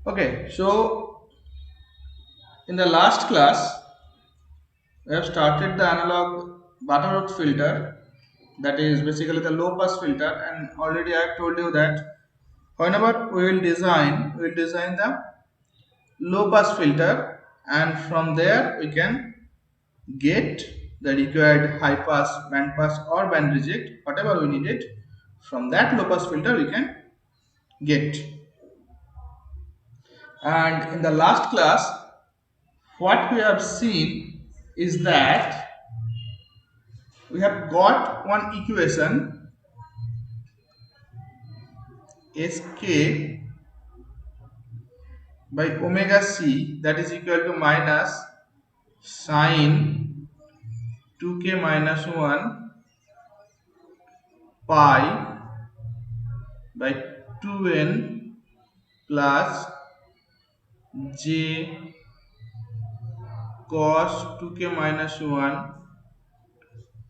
Okay, so in the last class, we have started the analog Butterworth filter, that is basically the low pass filter, and already I have told you that whenever we will design the low pass filter, and from there we can get the required high pass, or band reject, whatever we need it. From that low pass filter, we can get. And in the last class, what we have seen is that we have got one equation sk by omega c, that is equal to minus sine 2k minus 1 pi by 2n plus j cos 2k minus 1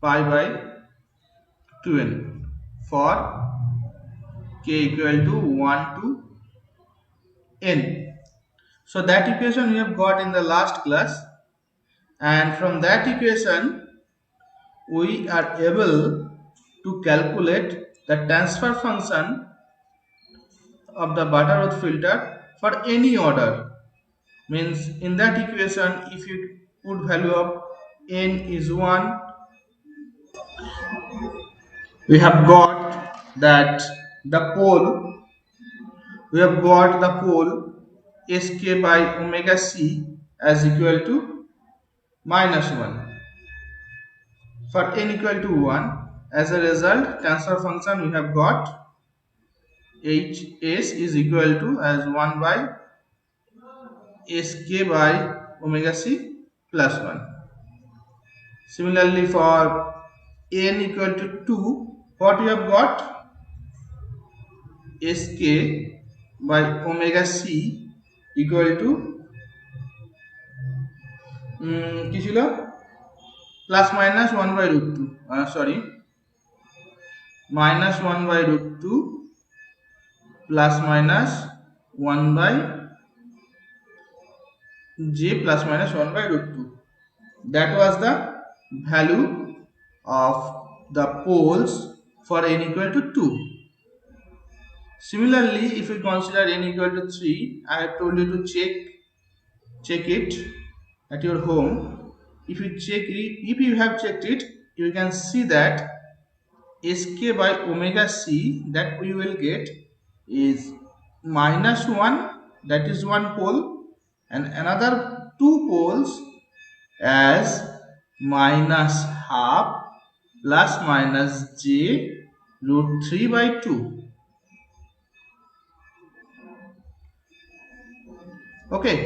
pi by 2n for k equal to 1 to n. So that equation we have got in the last class, and from that equation we are able to calculate the transfer function of the Butterworth filter for any order. Means in that equation, if you put value of n is 1, we have got that the pole we have got the pole sk by omega c as equal to minus 1 for n equal to 1. As a result, transfer function we have got hs is equal to as 1 by sk by omega c plus 1. Similarly, for n equal to 2, what we have got sk by omega c equal to কি ছিল plus minus 1 by root 2, sorry, minus 1 by root 2 plus minus 1 by j plus minus 1 by root 2. That was the value of the poles for n equal to 2. Similarly, if we consider n equal to 3, I have told you to check it at your home. If you have checked it, you can see that sk by omega c that we will get is minus 1, that is one pole, and another two poles as minus half plus minus j root 3 by 2. Okay,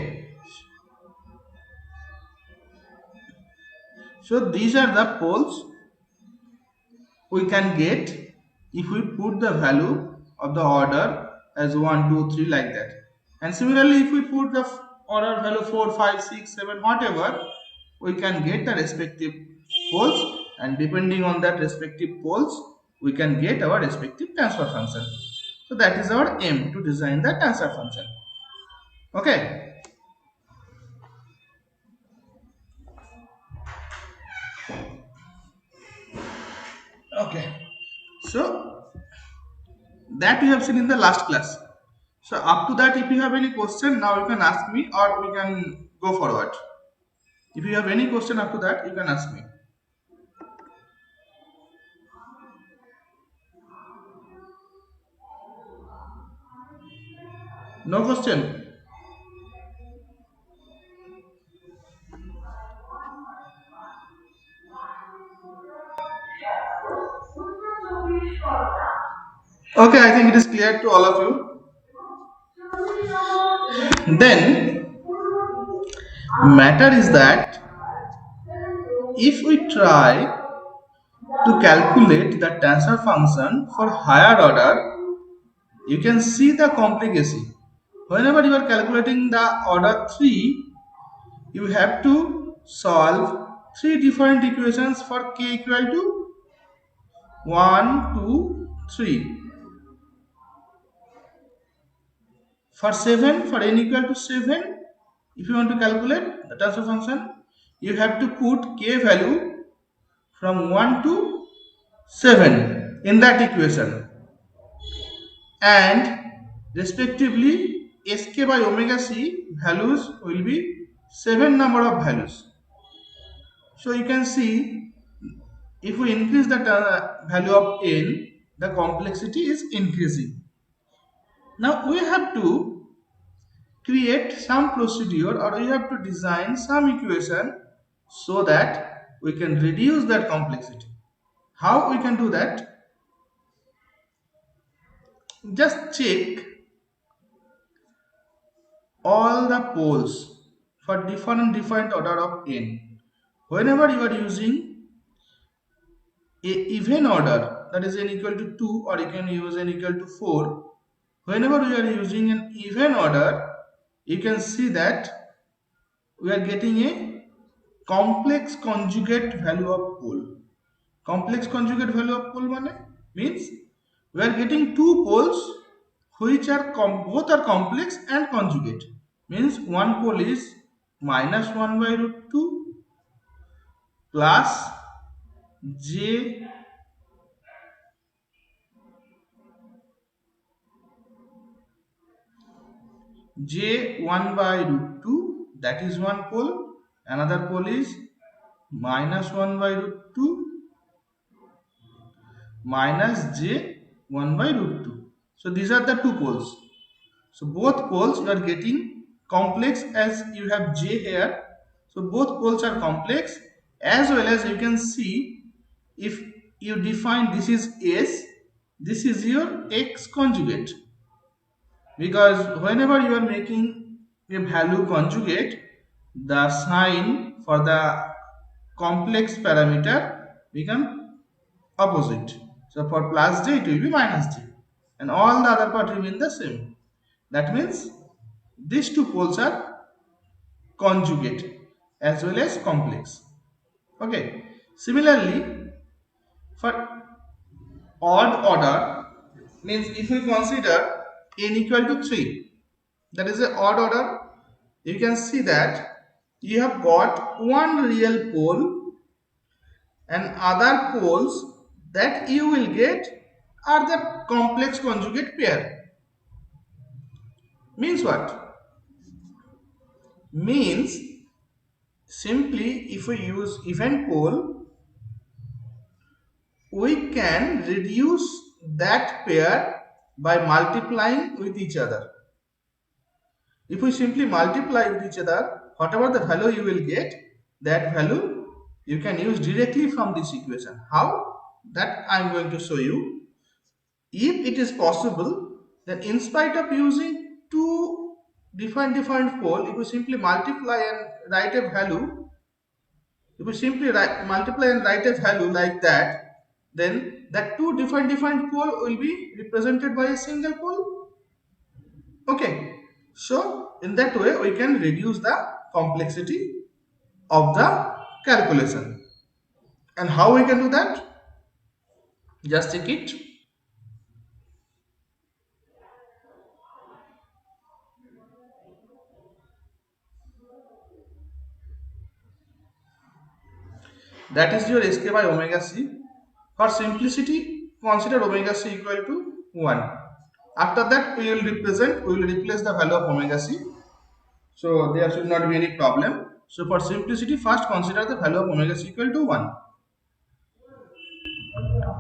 so these are the poles we can get if we put the value of the order as 1 2 3 like that. And similarly, if we put the order value 4 5 6 7 whatever, we can get the respective poles, and depending on that respective poles we can get our respective transfer function. So that is our aim, to design the transfer function. Okay, okay, so that we have seen in the last class. So up to that, if you have any question, now you can ask me, or we can go forward. If you have any question up to that, you can ask me. No question? Okay, I think it is clear to all of you. Then, matter is that if we try to calculate the transfer function for higher order, you can see the complication. Whenever you are calculating the order 3, you have to solve 3 different equations for k equal to 1 2 3. For 7, for n equal to 7, if you want to calculate the transfer function, you have to put k value from 1 to 7 in that equation, and respectively sk by omega c values will be 7 number of values. So you can see, if we increase the value of n, the complexity is increasing. Now we have to create some procedure, or we have to design some equation so that we can reduce that complexity. How we can do that? Just check all the poles for different order of n. Whenever you are using a even order, that is n equal to 2, or you can use n equal to 4, whenever we are using an even order, you can see that we are getting a complex conjugate value of pole. Complex conjugate value of pole means we are getting two poles which are both are complex and conjugate. Means one pole is minus 1 by root 2 plus j j1 by root 2, that is one pole. Another pole is minus 1 by root 2 minus j1 by root 2. So these are the two poles. So both poles you are getting complex, as you have j here. So both poles are complex, as well as you can see, if you define this is s, this is your x conjugate, because whenever you are making a value conjugate, the sign for the complex parameter become opposite. So for plus j it will be minus j, and all the other part remain the same. That means these two poles are conjugate as well as complex. Okay. Similarly, for odd order, means if we consider n equal to 3, that is an odd order, you can see that you have got one real pole, and other poles that you will get are the complex conjugate pair. Means what? Means simply, if we use even pole, we can reduce that pair by multiplying with each other. If we simply multiply with each other, whatever the value you will get, that value you can use directly from this equation. How? That I am going to show you. If it is possible, then in spite of using two different pole, if we simply multiply and write a value, if we simply multiply and write a value like that, then that two different pole will be represented by a single pole. Okay. So in that way we can reduce the complexity of the calculation. And how we can do that? Just check it. That is your sk by omega c. For simplicity, consider omega c equal to 1. After that, we will replace the value of omega c. So there should not be any problem. So for simplicity, first consider the value of omega c equal to 1.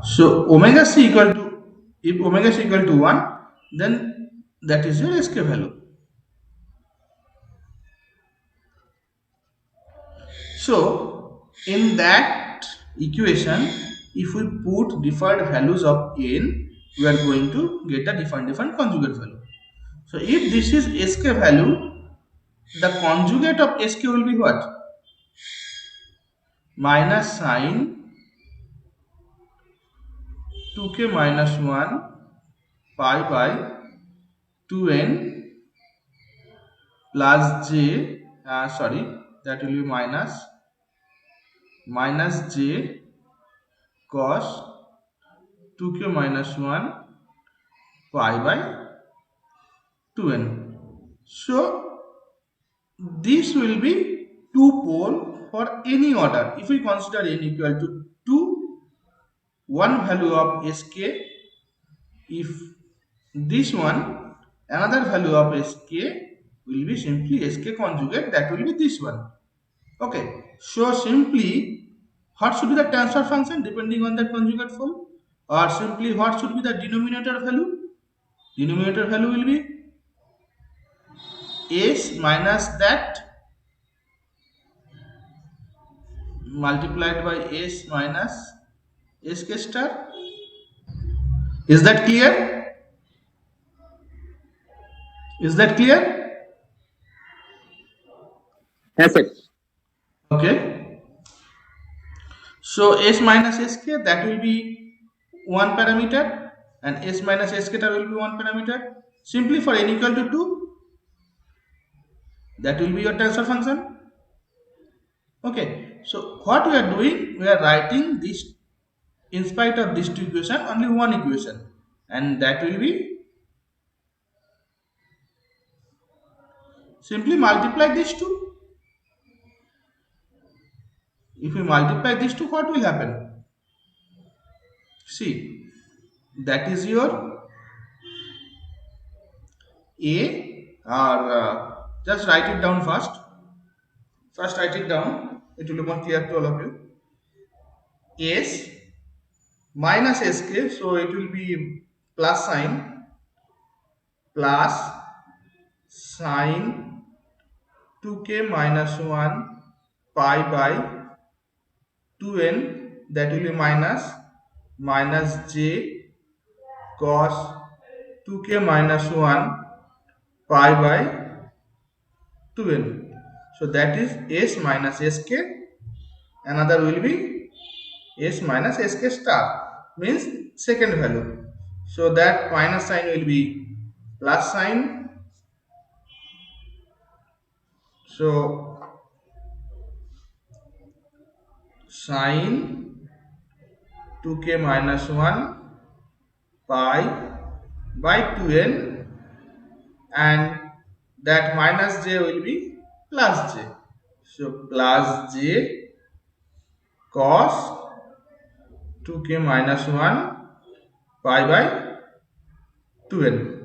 So omega c equal to, if omega c equal to 1, then that is your sk value. So in that equation, if we put different values of n, we are going to get a different conjugate value. So if this is sk value, the conjugate of sk will be what? Minus sine 2k minus 1 pi by 2n plus j, that will be minus j cos 2k minus 1 pi by 2n. So this will be 2 pole for any order. If we consider n equal to 2, one value of sk, if this one, another value of sk will be simply sk conjugate, that will be this one. Okay, so simply what should be the transfer function depending on the conjugate pole, or simply what should be the denominator value? Denominator value will be s minus that multiplied by s minus sk star. Is that clear? Is that clear? Yes, sir. Okay. So s minus sk, that will be one parameter, and s minus sk star will be one parameter. Simply for n equal to 2, that will be your transfer function. Okay. So what we are doing, we are writing this, in spite of these two equation, only one equation, and that will be simply multiply these two. If we multiply these two, what will happen? See, that is your A, or just write it down first. First write it down, it will be more clear to all of you. S minus sk, so it will be plus sign, plus sine 2k minus 1 pi by 2n, that will be minus j cos 2k minus 1 pi by 2n. So that is s minus sk. Another will be s minus sk star, means second value. So that minus sign will be plus sign. So sine 2k minus 1 pi by 2n, and that minus j will be plus j. So plus j cos 2k minus 1 pi by 2n.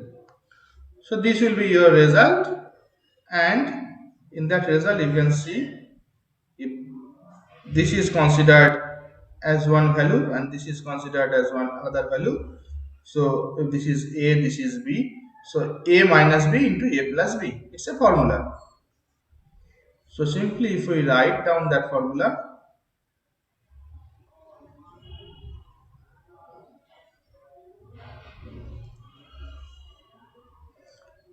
So this will be your result, and in that result you can see if this is considered as one value and this is considered as one other value. So if this is a, this is b, so a minus b into a plus b, it's a formula. So simply if we write down that formula,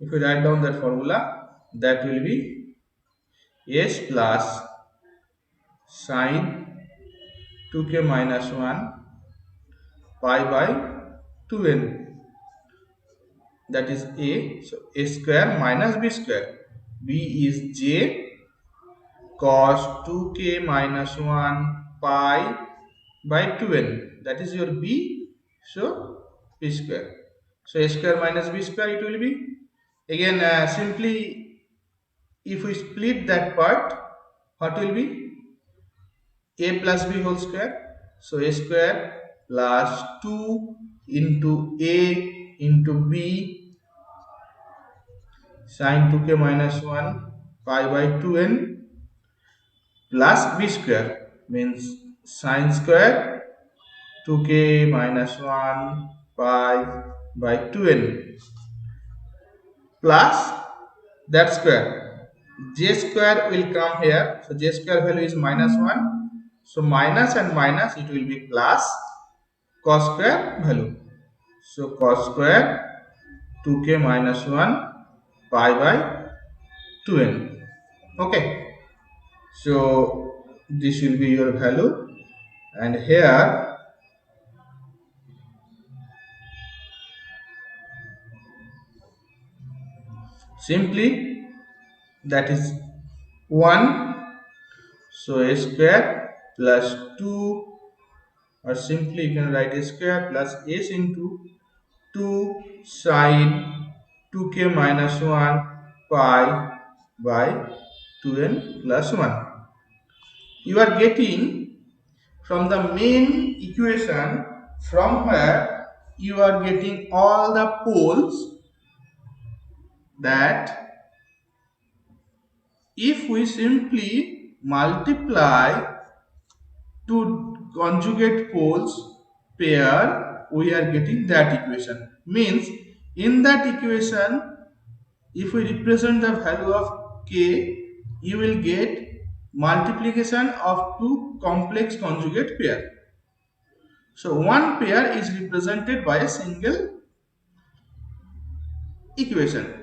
if we write down that formula, that will be s plus sine 2k minus 1 pi by 2n, that is a. So a square minus b square, b is j cos 2k minus 1 pi by 2n, that is your b. So b square, so a square minus b square it will be. Again simply if we split that part, what will be? A plus b whole square. So a square plus 2 into a into b sine 2k minus 1 pi by 2n plus b square, means sine square 2k minus 1 pi by 2n plus that square. J square will come here, so j square value is minus 1, so minus and minus it will be plus cos square value. So cos square 2k minus 1 pi by 2n. Okay, so this will be your value, and here simply that is 1, so a square plus 2, or simply you can write a square plus s into 2 sine 2k minus 1 pi by 2n plus 1. You are getting from the main equation, from where you are getting all the poles, that if we simply multiply two conjugate poles pair, we are getting that equation. Means in that equation, if we represent the value of k, you will get multiplication of two complex conjugate pair. So one pair is represented by a single equation.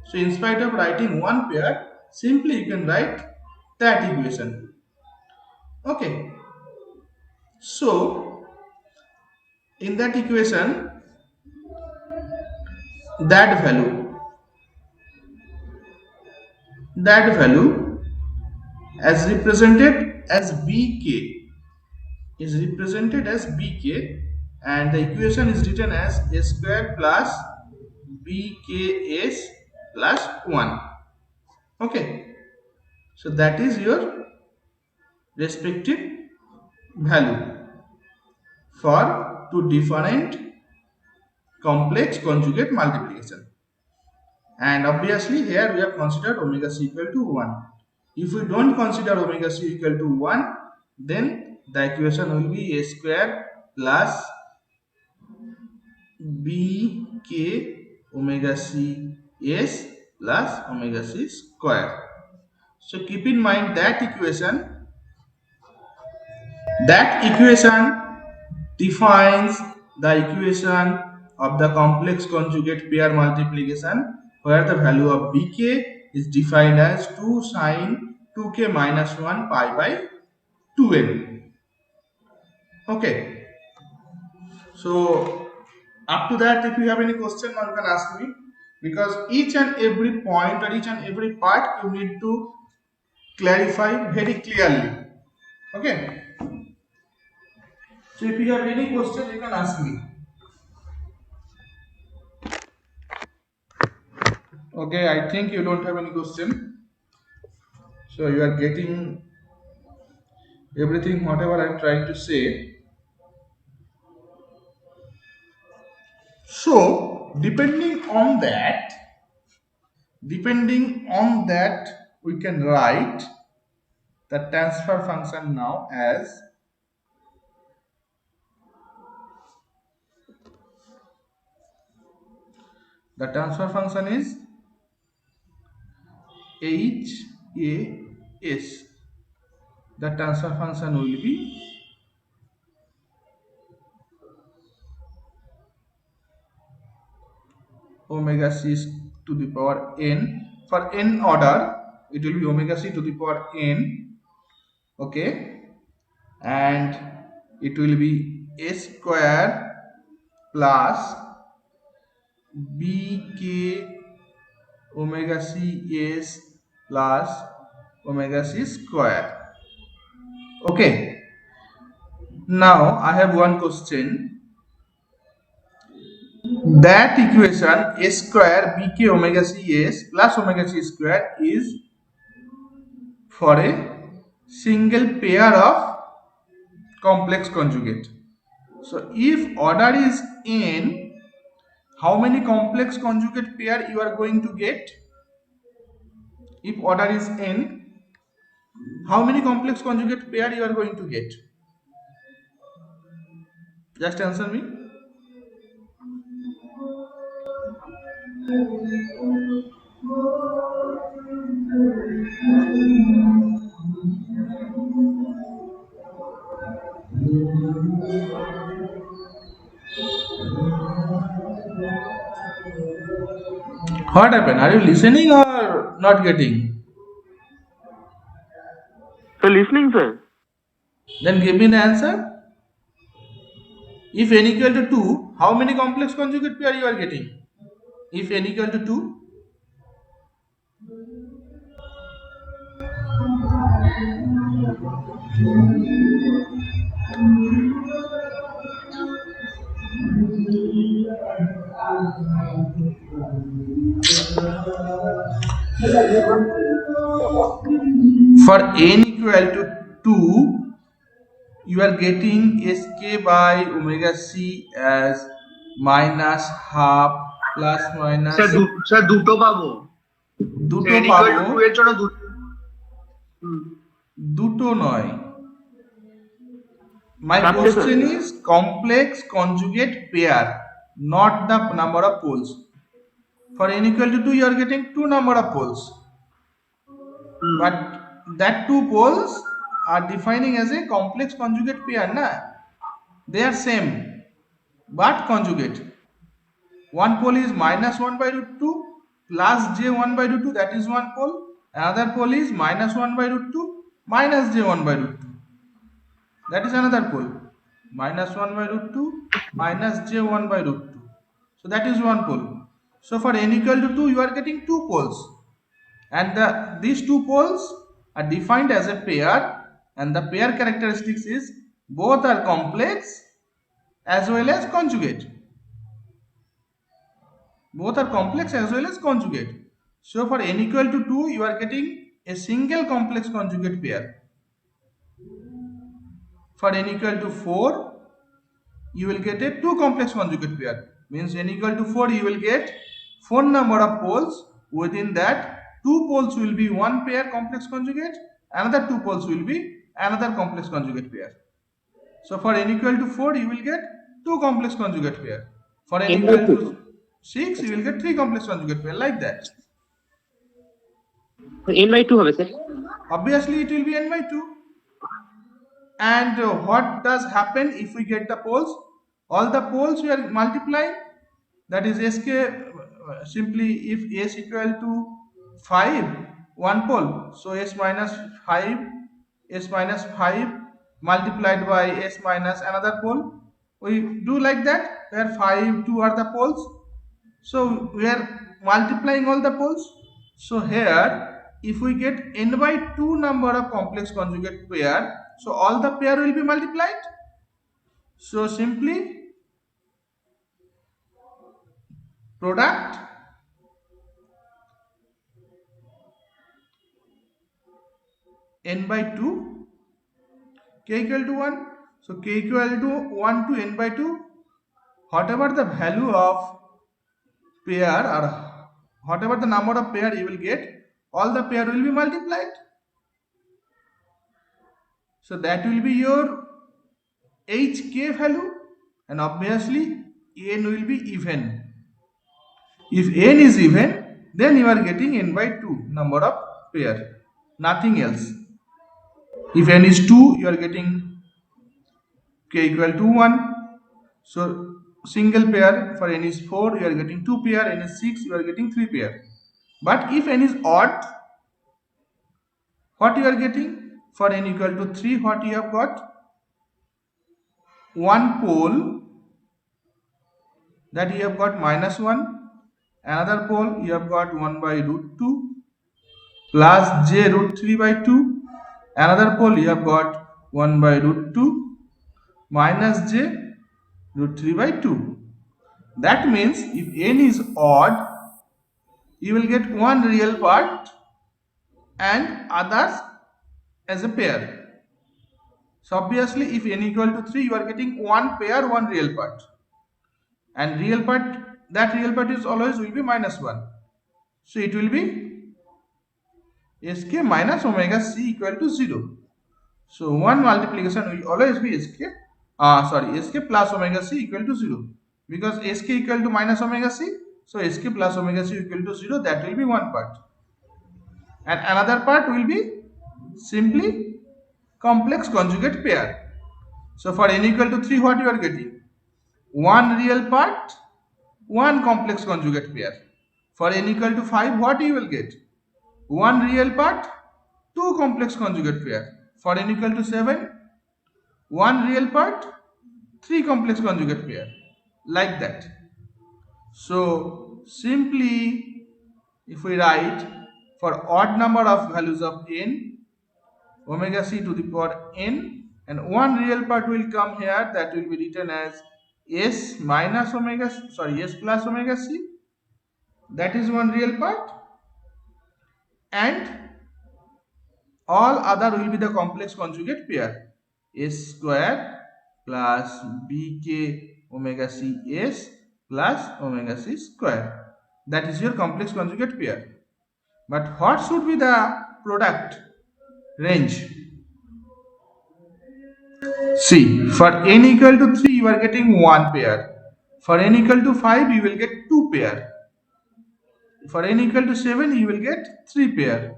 So in spite of writing one pair, simply you can write that equation. Okay. So in that equation, that value as represented as bk is represented as bk, and the equation is written as a square plus bks plus 1. Okay, so that is your respective value for two different complex conjugate multiplication. And obviously here we have considered omega c equal to 1. If we don't consider omega c equal to 1, then the equation will be a square plus bk omega c s plus omega c square. So keep in mind that equation defines the equation of the complex conjugate pair multiplication, where the value of bk is defined as 2 sine 2k minus 1 pi by 2n. Okay, so up to that, if you have any question, you can ask me, because each and every point or each and every part you need to clarify very clearly. Okay, so if you have any question, you can ask me. Okay, I think you don't have any question, so you are getting everything whatever I am trying to say. So depending on that, we can write the transfer function now as the transfer function is HAS. The transfer function will be omega c to the power n. For n order, it will be omega c to the power n. Okay, and it will be a square plus bk omega c s plus omega c square. Okay, now I have one question. That equation a square bk omega c s plus omega c square is for a single pair of complex conjugate. So if order is n, how many complex conjugate pair you are going to get? If order is n, how many complex conjugate pair you are going to get? Just answer me. What happened? Are you listening or not getting? So listening, sir. Then give me the answer. If n equal to 2, how many complex conjugate pair you are getting? If n equal to 2, For n equal to 2, you are getting sk by omega c as minus half plus minus sir দুটো পাবো দুটো n equal to পাবো 2 এর জন্য দুটো নয় my question is complex conjugate pair not the number of poles. For n equal to 2 you are getting two number of poles but that two poles are defining as a complex conjugate pair na they are same but conjugate. One pole is minus 1 by root 2 plus j 1 by root 2, that is one pole. Another pole is minus 1 by root 2 minus j 1 by root 2, that is another pole. Minus 1 by root 2 minus j 1 by root 2, so that is one pole. So for n equal to 2 you are getting two poles and these two poles are defined as a pair and the pair characteristics is both are complex as well as conjugate. Both are complex as well as conjugate. So for n equal to 2 you are getting a single complex conjugate pair. For n equal to 4 you will get a two complex conjugate pair, means n equal to 4 you will get 4 number of poles. Within that two poles will be one pair complex conjugate, another two poles will be another complex conjugate pair. So for n equal to 4 you will get two complex conjugate pair. For n equal to 6 you will get three complex conjugate pair, like that. n by 2 হবে sir? Obviously it will be n by 2. And what does happen if we get the poles? All the poles we are multiplying, that is sk, simply if s equal to 5 one pole, so s minus 5 multiplied by s minus another pole, we do like that where 5 2 are the poles, so we are multiplying all the poles. So here if we get n by 2 number of complex conjugate pair, so all the pair will be multiplied. So simply product n by 2 k equal to 1. So k equal to 1 to n by 2, whatever the value of pair or whatever the number of pair you will get, all the pair will be multiplied. So that will be your hk value, and obviously n will be even. If n is even, then you are getting n by 2 number of pair, nothing else. If n is 2 you are getting k equal to 1. So single pair. For n is 4 you are getting 2 pair, n is 6 you are getting 3 pair. But if n is odd, what you are getting? For n equal to 3 what you have got? One pole, that you have got minus 1, another pole you have got 1 by root 2 plus j root 3 by 2, another pole you have got 1 by root 2 minus j root 3 by 2. That means if n is odd you will get one real part and others as a pair. So obviously if n equal to 3 you are getting one pair, one real part, and real part, that real part is always will be minus 1. So it will be sk minus omega c equal to 0. So one multiplication will always be sk plus omega c equal to 0, because sk equal to minus omega c, so sk plus omega c equal to 0, that will be one part, and another part will be simply complex conjugate pair. So for n equal to 3 what you are getting? One real part, one complex conjugate pair. For n equal to 5 what you will get? One real part, two complex conjugate pair. For n equal to 7, one real part, three complex conjugate pair, like that. So simply if we write, for odd number of values of n, omega c to the power n, and one real part will come here, that will be written as s minus omega, s plus omega c, that is one real part, and all other will be the complex conjugate pair. S square plus bk omega c s plus omega c square. That is your complex conjugate pair. But what should be the product range? See, for n equal to 3 you are getting one pair. For n equal to 5 you will get two pair. For n equal to 7 you will get three pair.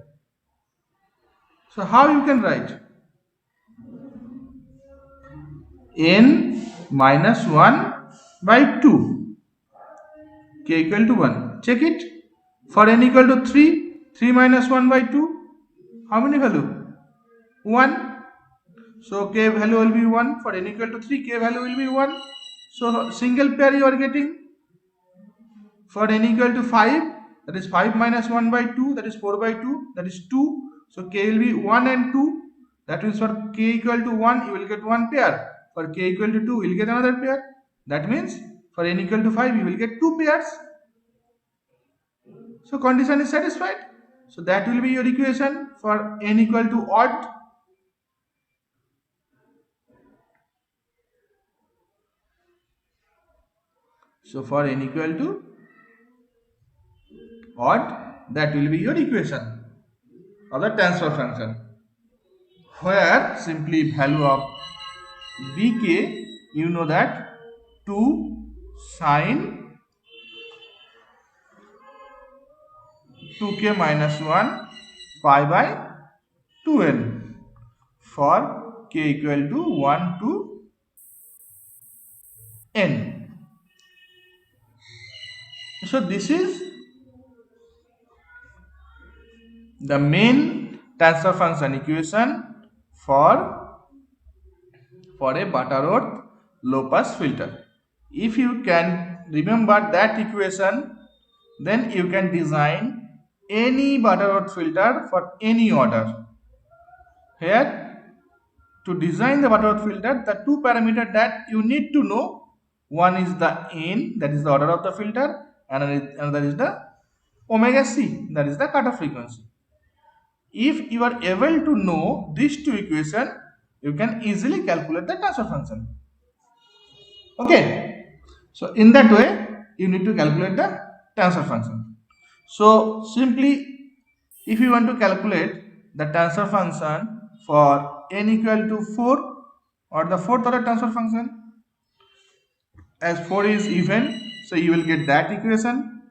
So how you can write? N minus 1 by 2 k equal to 1. Check it. For n equal to 3, 3 minus 1 by 2, how many value? 1. So k value will be 1. For n equal to 3, k value will be 1. So single pair you are getting. For n equal to 5, that is 5 minus 1 by 2, that is 4 by 2, that is 2. So k will be 1 and 2. That means for k equal to 1, you will get one pair. For k equal to 2, you will get another pair. That means for n equal to 5, you will get two pairs. So condition is satisfied. So that will be your equation for n equal to odd. So for n equal to odd, that will be your equation of the transfer function, where simply value of bk, you know that 2 sine 2k minus 1 pi by 2n for k equal to 1 to n. So this is the main transfer function equation for a Butterworth low pass filter. If you can remember that equation, then you can design any Butterworth filter for any order. Here, to design the Butterworth filter, the two parameters that you need to know, one is the n, that is the order of the filter, and another is the omega c, that is the cutoff frequency. If you are able to know these two equations, you can easily calculate the transfer function. Okay, so in that way you need to calculate the transfer function. So simply, if you want to calculate the transfer function for n equal to 4, or the fourth order transfer function, as 4 is even, so you will get that equation.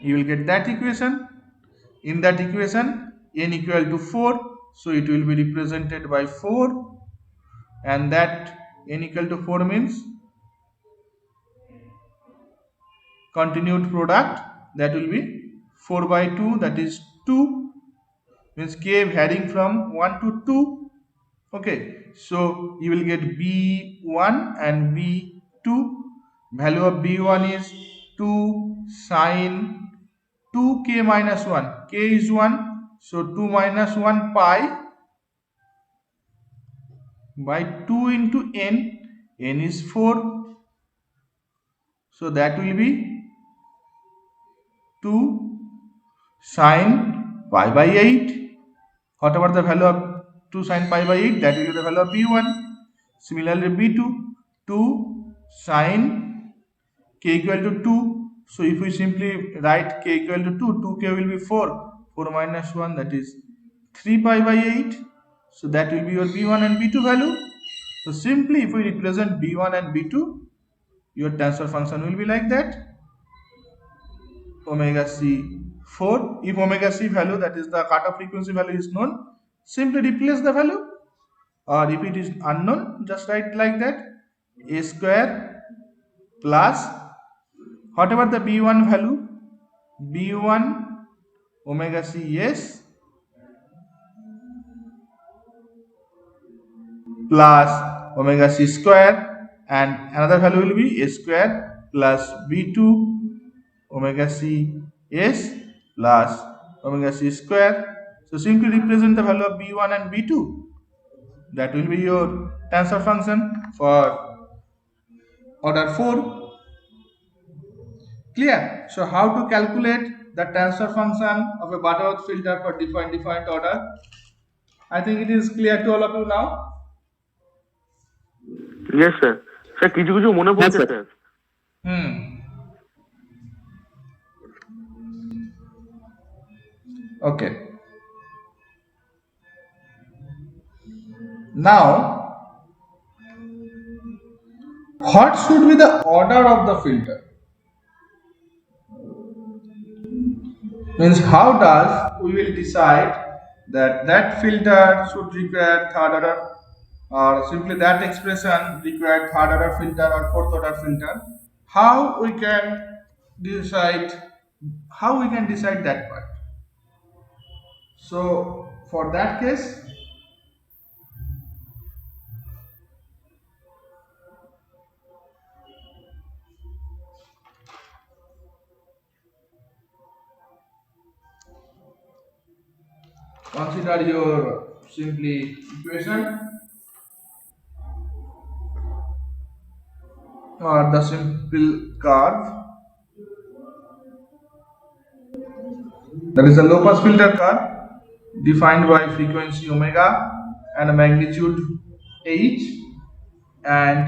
You will get that equation. In that equation, n equal to 4, so it will be represented by 4, and that n equal to 4 means continued product, that will be 4 by 2, that is 2, means k varying from 1 to 2. Okay, so you will get b1 and b2. Value of b1 is 2 sine 2k minus 1. K is 1, so 2 minus 1 pi by 2 into n. N is 4, so that will be 2 sine pi by 8. Whatever the value of 2 sine pi by 8, that will be the value of b1. Similarly, b2, 2 sine k equal to 2. So if we simply write k equal to 2, 2k will be 4. 4 minus 1, that is 3 pi by 8. So that will be your b1 and b2 value. So simply, if we represent b1 and b2, your transfer function will be like that. Omega c 4. If omega c value, that is the cutoff frequency value, is known, simply replace the value. Or if it is unknown, just write like that: a square plus whatever the b1 value, b1 omega c s plus omega c square, and another value will be a square plus b2 omega c s plus omega c square. So simply represent the value of b1 and b2. That will be your transfer function for order 4. Clear? So how to calculate the transfer function of a Butterworth filter for different order? I think it is clear to all of you now. Yes, sir. Sir, কিছু কিছু মনে পড়ছে sir. Okay. Now, what should be the order of the filter? Means how does we will decide that filter should require third order, or simply that expression required third order filter or fourth order filter? How we can decide that part? So for that case, consider your simply equation or the simple curve. That is a low pass filter curve defined by frequency omega and a magnitude h, and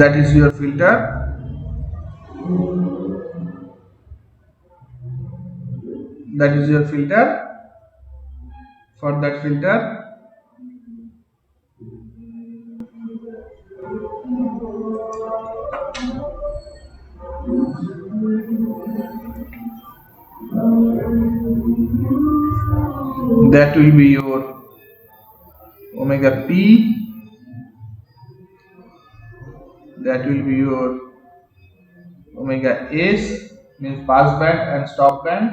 that is your filter. That is your filter. For that filter, that will be your omega p, that will be your omega s, means pass band and stop band,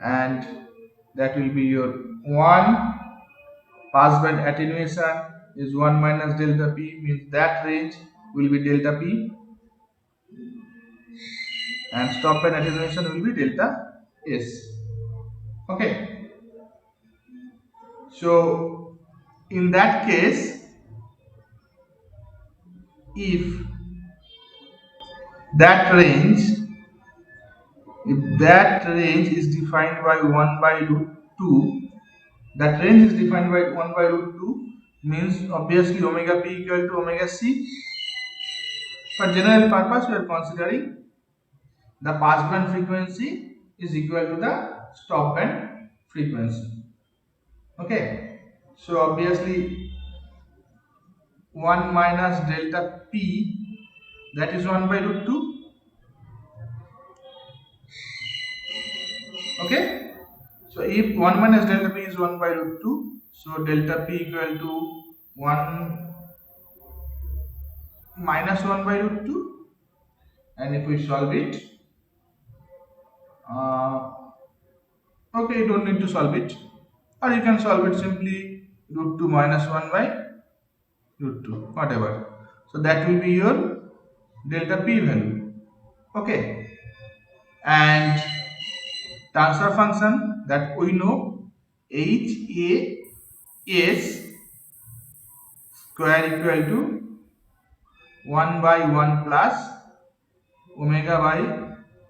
and that will be your 1 pass band attenuation is 1 minus delta p, means that range will be delta p, and stop band attenuation will be delta s. Okay, so in that case, if that range is defined by 1 by root 2, that range is defined by 1 by root 2, means obviously omega p equal to omega c. For general purpose, we are considering the pass band frequency is equal to the stop band frequency. Okay, so obviously 1 minus delta p, that is 1 by root 2. Okay, so if 1 minus delta p is 1 by root 2, so delta p equal to 1 minus 1 by root 2, and if we solve it, okay, you don't need to solve it, or you can solve it simply root 2 minus 1 by root 2, whatever. So that will be your delta p value. Okay, and transfer function that we know, HAS square equal to 1 by 1 plus omega by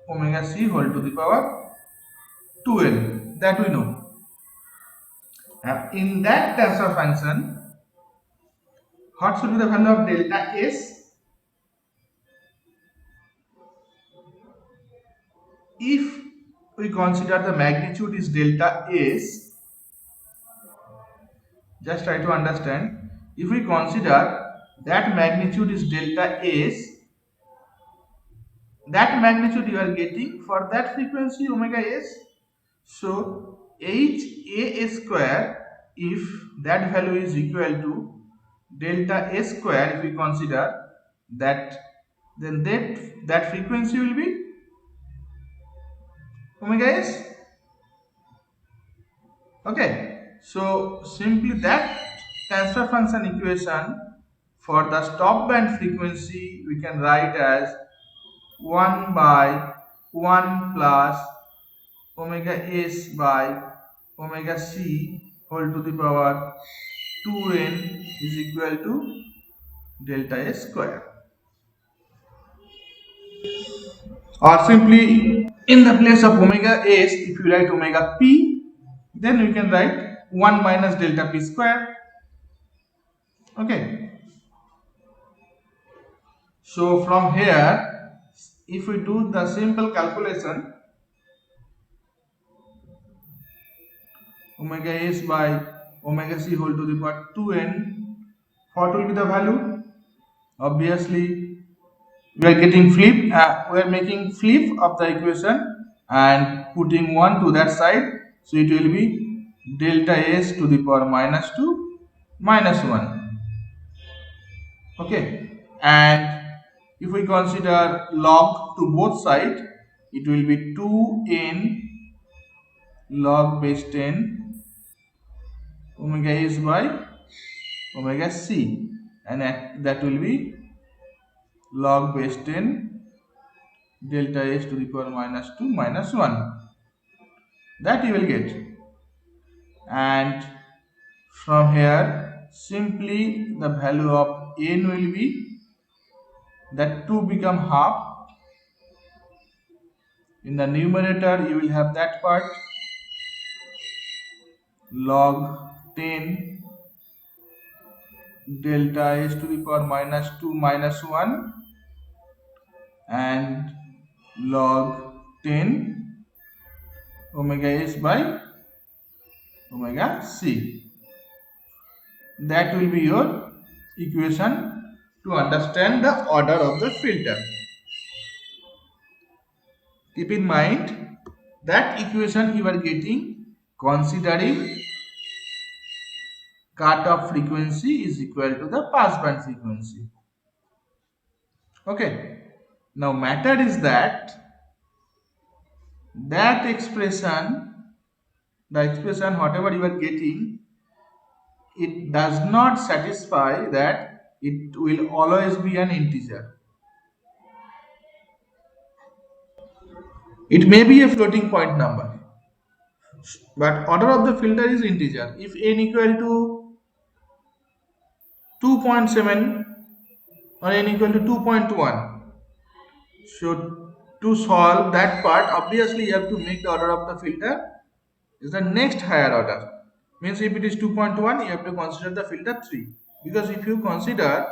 omega c whole to the power 2n, that we know. Now in that transfer function, what should be the value of delta s? If we consider the magnitude is delta s, just try to understand, if we consider that magnitude is delta s, that magnitude you are getting for that frequency omega s. So HA square, if that value is equal to delta s square, if we consider that, then that frequency will be omega s. Okay, so simply that transfer function equation for the stop band frequency we can write as 1 by 1 plus omega s by omega c whole to the power 2n is equal to delta S square. Or simply in the place of omega S, if you write omega p, then we can write 1 minus delta p square. Okay. So from here, if we do the simple calculation, omega S by omega c whole to the power 2n, what will be the value? Obviously, we are getting flip, we are making flip of the equation and putting 1 to that side, so it will be delta S to the power minus 2 minus 1. Okay, and if we consider log to both sides, it will be 2n log base 10 omega S by omega c, and that will be log base 10 delta S to the power minus 2 minus 1, that you will get. And from here, simply the value of n will be that 2 become half. In the numerator, you will have that part log 10 delta S to the power minus 2 minus 1 and log 10 omega S by omega c. That will be your equation to understand the order of the filter. Keep in mind that equation you are getting considering cutoff frequency is equal to the passband frequency. Okay. Now matter is that expression, the expression whatever you are getting, it does not satisfy that it will always be an integer. It may be a floating point number, but order of the filter is integer. If n equal to 2.7 or n equal to 2.1, so to solve that part, obviously you have to make the order of the filter is the next higher order. Means if it is 2.1, you have to consider the filter 3, because if you consider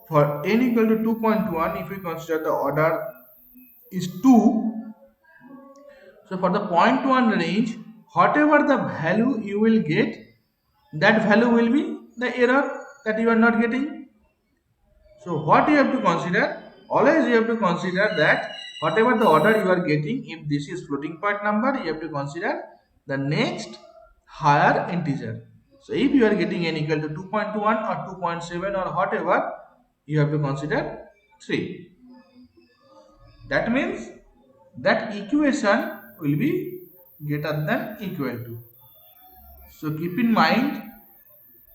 for n equal to 2.1, if you consider the order is 2, so for the 0.1 range, whatever the value you will get, that value will be the error that you are not getting. So what you have to consider, always you have to consider that whatever the order you are getting, if this is floating point number, you have to consider the next higher integer. So if you are getting n equal to 2.1 or 2.7 or whatever, you have to consider 3. That means that equation will be greater than equal to. So keep in mind,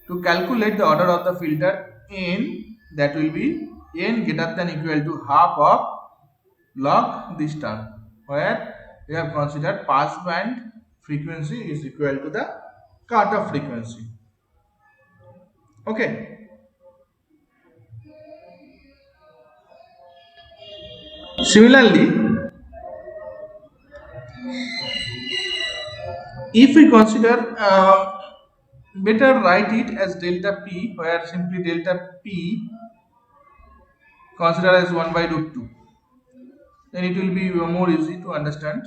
to calculate the order of the filter n, that will be n greater than equal to half of log this term, where we have considered passband frequency is equal to the cutoff frequency. Okay. Similarly, if we consider, better write it as delta p, where simply delta p consider as 1 by root 2, then it will be more easy to understand.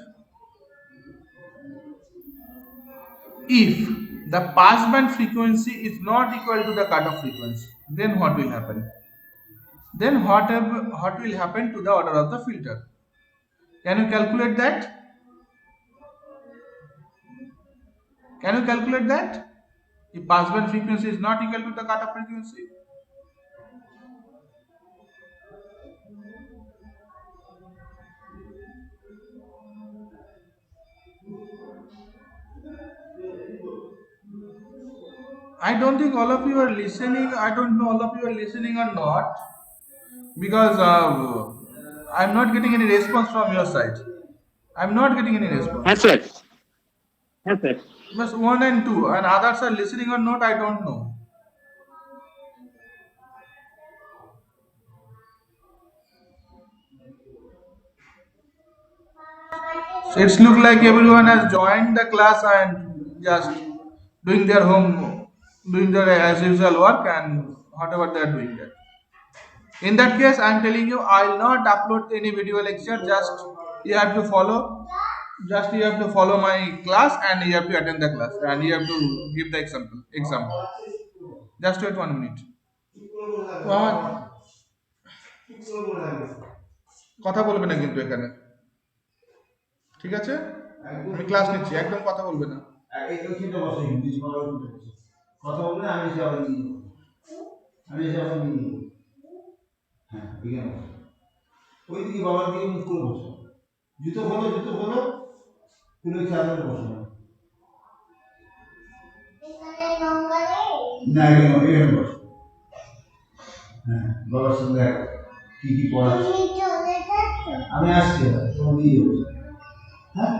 If the passband frequency is not equal to the cutoff frequency, then what will happen? Then what will happen to the order of the filter? Can you calculate that? Can you calculate that? If passband frequency is not equal to the cutoff frequency, I don't think all of you are listening. I don't know all of you are listening or not, because I'm not getting any response from your side. I'm not getting any response. Yes, sir. Yes, sir. Just 1 and 2, and others are listening or not, I don't know. So it's look like everyone has joined the class and just doing their doing their as usual work and whatever they are doing that. In that case, I am telling you, I will not upload any video lecture. Just you have to follow. Just you have to follow my class and you have to attend the class and you have to give the example. Just wait 1 minute. আমার কথা বলবে না কিন্তু এখানে, ঠিক আছে? আমি class নিচ্ছি, একদম কথা বলবে না। কথা বলবে না, আমি এসে আবার নিয়ে নেব। হ্যাঁ, এখানে বসো। ওইদিকে বাবার দিকে মুখ করে বসো। জুতো খোলো, খুলে চাদরে বসো। না, এখানে বসো। হ্যাঁ, বাবার সঙ্গে কি কি পড়া আমি আসছি, তোমার দিয়ে যাবো। হ্যাঁ,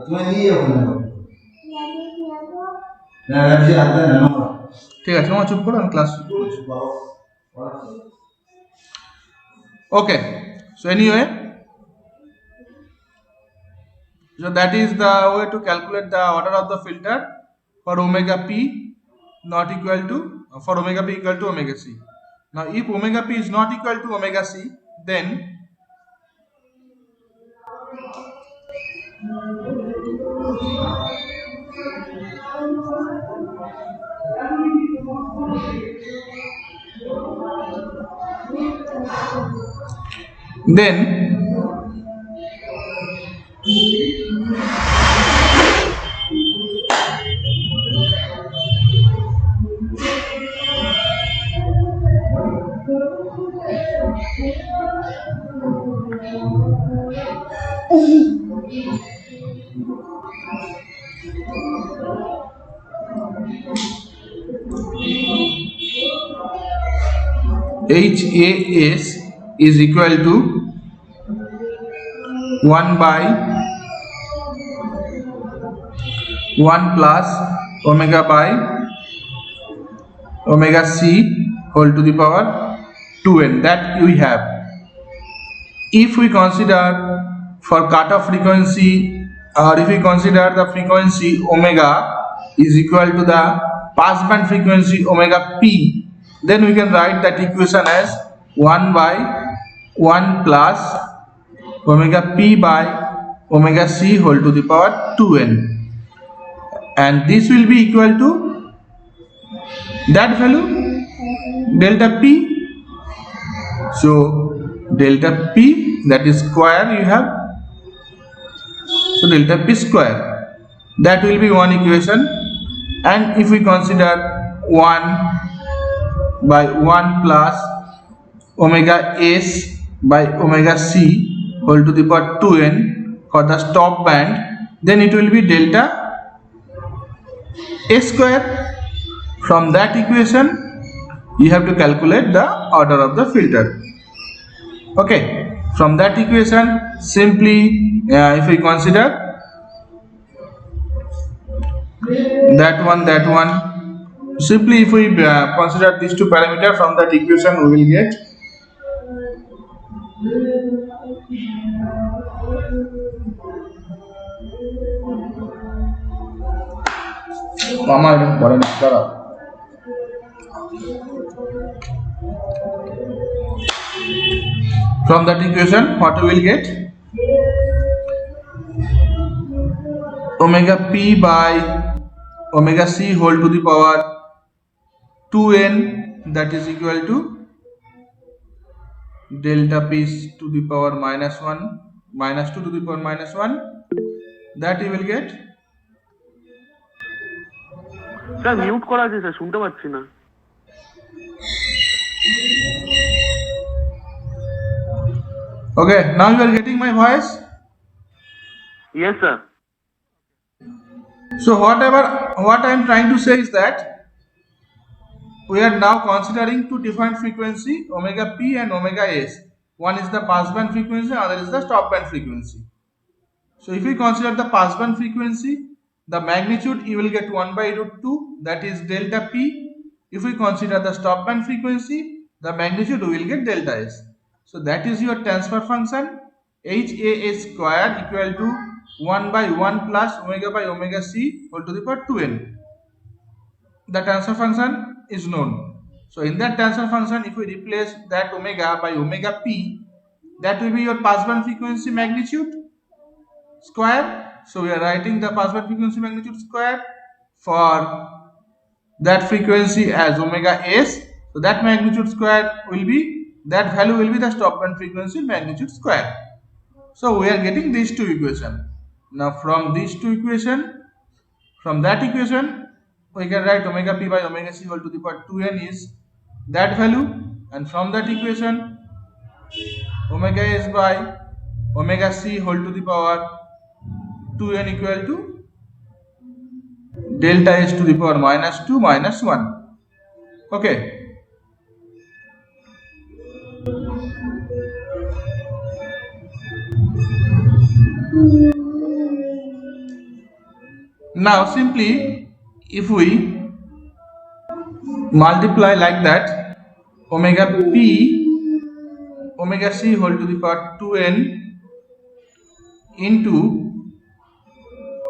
তোমার নিয়ে যাবো না, ঠিক আছে, আমার চুপ করো, আমি ক্লাস শুরু করছি। ওকে, so anyway, so that is the way to calculate the order of the filter for omega p not equal to for omega p equal to omega c. Now if omega p is not equal to omega c, then HAS is equal to 1 by 1 plus omega by omega c whole to the power 2n that we have. If we consider for cutoff frequency, or if we consider the frequency omega is equal to the passband frequency omega p, then we can write that equation as 1 by 1 plus omega p by omega c whole to the power 2n, and this will be equal to that value delta p. So delta p, that is square you have, so delta p square, that will be one equation. And if we consider 1 by 1 plus omega s by omega c whole to the power 2n for the stop band, then it will be delta a square. From that equation you have to calculate the order of the filter. Okay, from that equation simply if we consider that one, simply if we consider these two parameters, from that equation we will get from that equation what we will get, omega p by omega c whole to the power 2n, that is equal to delta p to the power minus 1 minus 2 to the power minus 1, that you will get. Sir mute করা আছে sir, শুনতে পাচ্ছি না। Okay, now you are getting my voice? Yes sir. So what I am trying to say is that we are now considering two different frequency, omega p and omega s. One is the passband frequency, other is the stop band frequency. So if we consider the passband frequency, the magnitude you will get 1 by root 2, that is delta P. If we consider the stop band frequency, the magnitude we will get delta S. So that is your transfer function HAS square equal to 1 by 1 plus omega by omega C whole to the power 2n. The transfer function is known. So in that transfer function, if we replace that omega by omega P, that will be your passband frequency magnitude square. So we are writing the passband frequency magnitude square for that frequency as omega S. So that magnitude square will be, that value will be the stop band frequency magnitude square. So we are getting these two equations. Now from these two equations, from that equation we can write omega P by omega C whole to the power 2n is that value, and from that equation omega S by omega C whole to the power 2n equal to delta S to the power minus 2 minus 1. Okay. Now simply if we multiply like that, omega P omega C whole to the power 2n into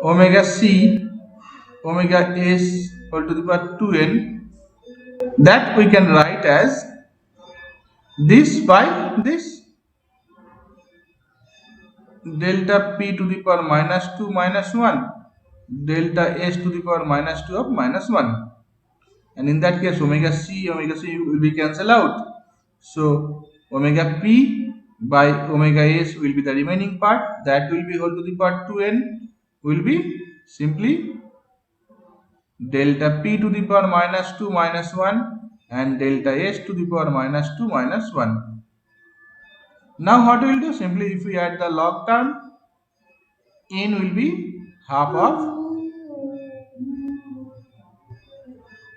omega C omega S whole to the power 2n, that we can write as this by this, delta P to the power minus 2 minus 1 delta S to the power minus 2 of minus 1, and in that case omega C will be cancelled out. So omega P by omega S will be the remaining part, that will be whole to the power 2n will be simply delta P to the power minus 2 minus 1 and delta S to the power minus 2 minus 1. Now what we will do, simply if we add the log term, n will be half of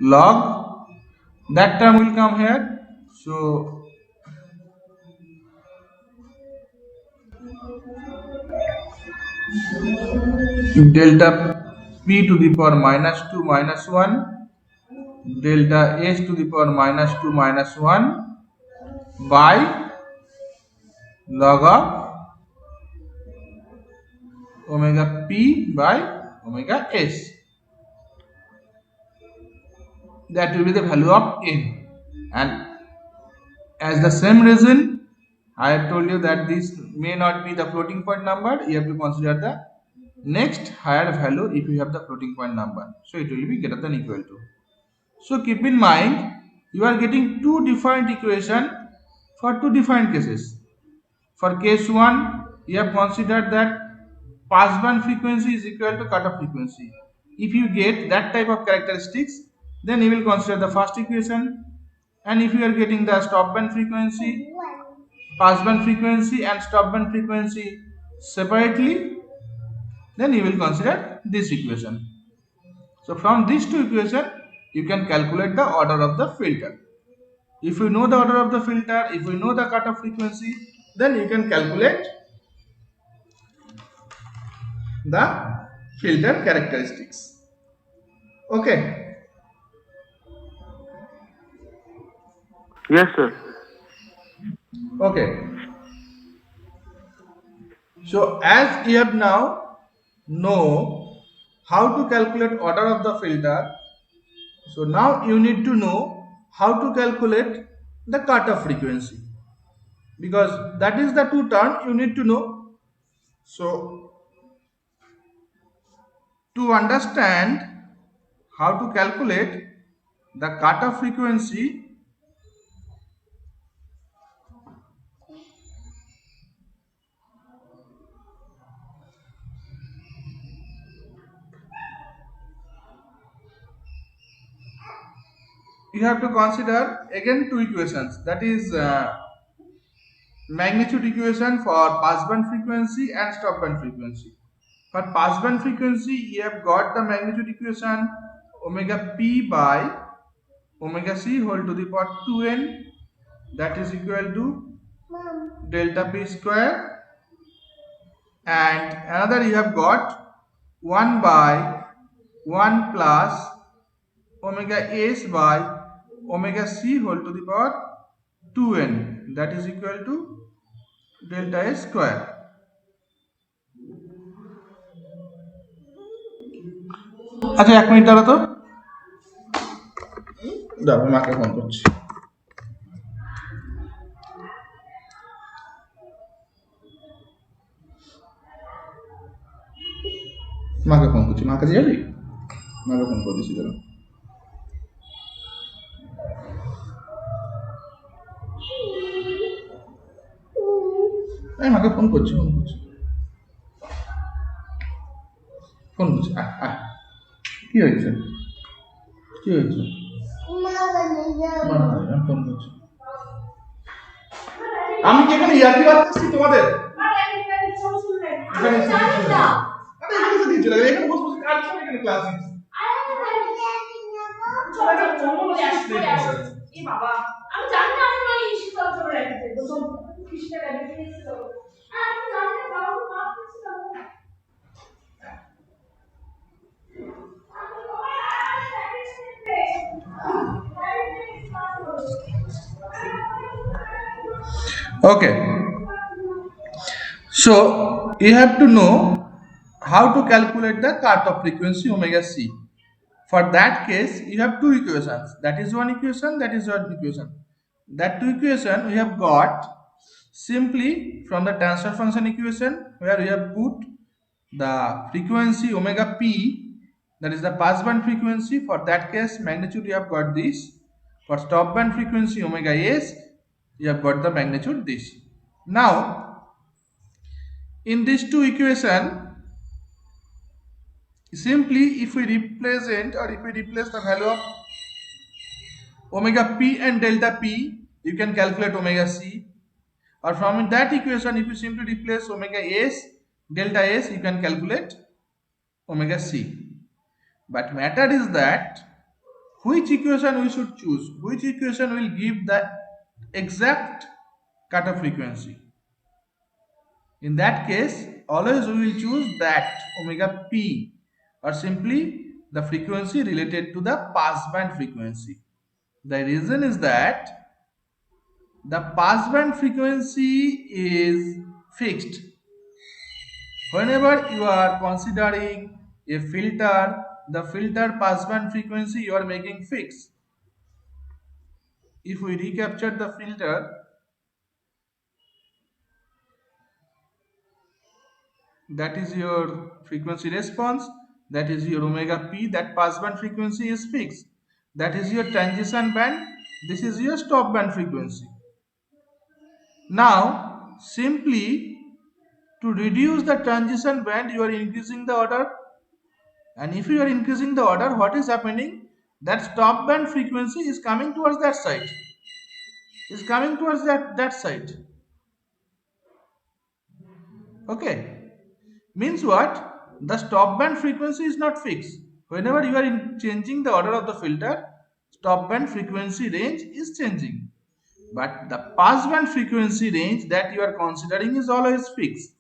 log, that term will come here. So delta P to the power minus 2 minus 1 delta S to the power minus 2 minus 1 by log of omega P by omega S. That will be the value of n, and as the same reason I have told you that this may not be the floating point number, you have to consider the next higher value if you have the floating point number, so it will be greater than equal to. So keep in mind you are getting two different equations for two different cases. For case 1 you have considered that passband frequency is equal to cutoff frequency. If you get that type of characteristics, then you will consider the first equation, and if you are getting the stop band frequency, passband frequency and stop band frequency separately, then you will consider this equation. So from these two equations you can calculate the order of the filter. If you know the order of the filter, if you know the cutoff frequency, then you can calculate the filter characteristics. Okay. Yes, sir. Okay. So as you have now know how to calculate order of the filter, so now you need to know how to calculate the cutoff frequency, because that is the two terms you need to know. So to understand how to calculate the cutoff frequency, you have to consider again two equations, that is magnitude equation for passband frequency and stop band frequency. For passband frequency you have got the magnitude equation omega P by omega C whole to the power 2n, that is equal to delta P square and another you have got 1 by 1 plus omega s by omega c whole to the power 2n, that is equal to delta s square. আচ্ছা 1 minute দাঁড়া তো, দাঁড়া মাকে phone করছি। মাকে phone করছি, মাকে যাবি, মাকে ফোন করে দিচ্ছি দাঁড়া। আমি মাকে ফোন করছি, ফোন করছি। কি হয়েছে, কি হয়েছে? ফোন করছি। আমি কি এখানে ইয়ার্কি বাজছি তোমাদের? এখানে বসে বসে কাজ করে, এখানে ক্লাস নিচ্ছি। আমি জানি না, আমি নয় ইশিতা চলে রাখতে তো সব কৃষ্ণা রাখতে দিয়েছিল। আমি জানি না, বাবা মাফ করছিল। Okay, so you have to know how to calculate the cutoff frequency omega c. For that case, you have two equations. That is one equation, that is one equation. That two equation we have got simply from the transfer function equation, where we have put the frequency omega p, that is the passband frequency. For that case, magnitude we have got this. For stop band frequency omega s, you have got the magnitude this. Now, in these two equation, simply if we represent or if we replace the value of omega p and delta p, you can calculate omega c. Or from that equation, if you simply replace omega s, delta s, you can calculate omega c. But matter is that which equation we should choose, which equation will give the exact cutoff frequency. In that case, always we will choose that omega p, or simply the frequency related to the passband frequency. The reason is that the passband frequency is fixed. Whenever you are considering a filter, the filter passband frequency you are making fixed. If we recapture the filter, that is your frequency response, that is your omega p, that passband frequency is fixed. That is your transition band, this is your stop band frequency. Now, simply to reduce the transition band, you are increasing the order, and if you are increasing the order, what is happening? That stop band frequency is coming towards that side, is coming towards that side. Okay, means what? The stop band frequency is not fixed. Whenever you are changing the order of the filter, stop band frequency range is changing, but the passband frequency range that you are considering is always fixed.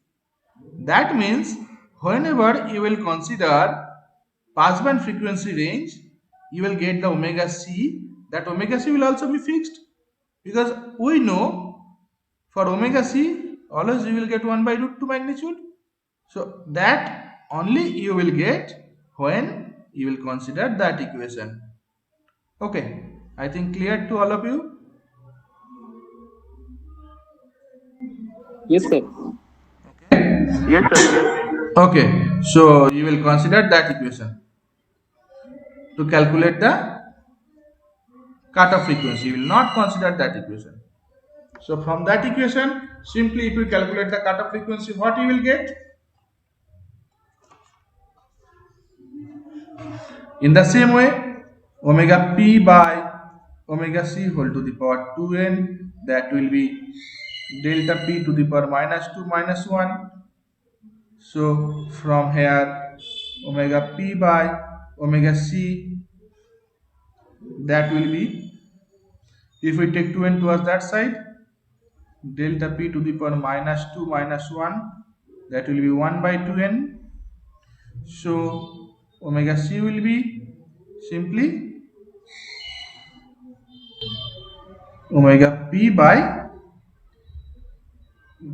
That means whenever you will consider passband frequency range, you will get the omega c. That omega c will also be fixed, because we know for omega c always you will get 1 by root 2 magnitude. So that only you will get when you will consider that equation. Okay, I think clear to all of you? Yes, sir. Okay. Yes, sir. Okay, so you will consider that equation to calculate the cutoff frequency. You will not consider that equation. So from that equation, simply if you calculate the cutoff frequency, what you will get? In the same way, omega p by omega c whole to the power 2n, that will be delta p to the power minus 2 minus 1. So from here, omega p by omega c, that will be, if we take 2n towards that side, delta p to the power minus 2 minus 1, that will be 1 by 2n. So omega c will be simply omega p by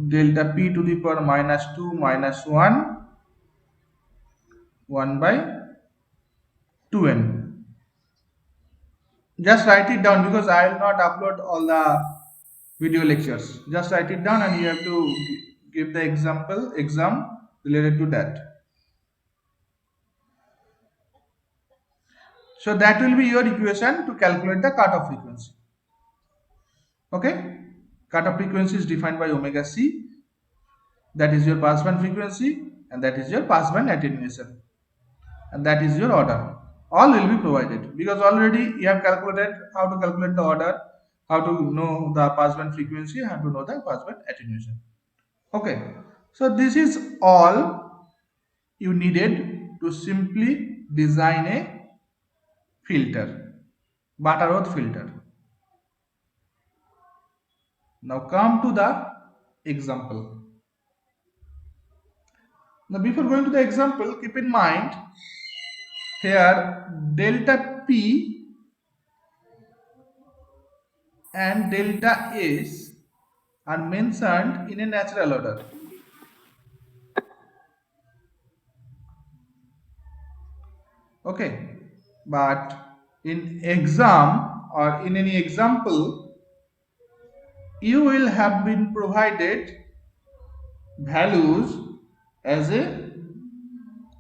delta p to the power minus 2 minus 1 by 2n. Just write it down because I will not upload all the video lectures. Just write it down and you have to give the exam related to that. So that will be your equation to calculate the cutoff frequency. Okay, cutoff frequency is defined by omega c. That is your passband frequency, and that is your passband attenuation, and that is your order. All will be provided because already you have calculated how to calculate the order, how to know the passband frequency, how to know the passband attenuation. Okay, so this is all you needed to simply design a filter, Butterworth filter. Now come to the example. Now before going to the example, keep in mind here delta P and delta S are mentioned in a natural order. Okay, but in exam or in any example, you will have been provided values as a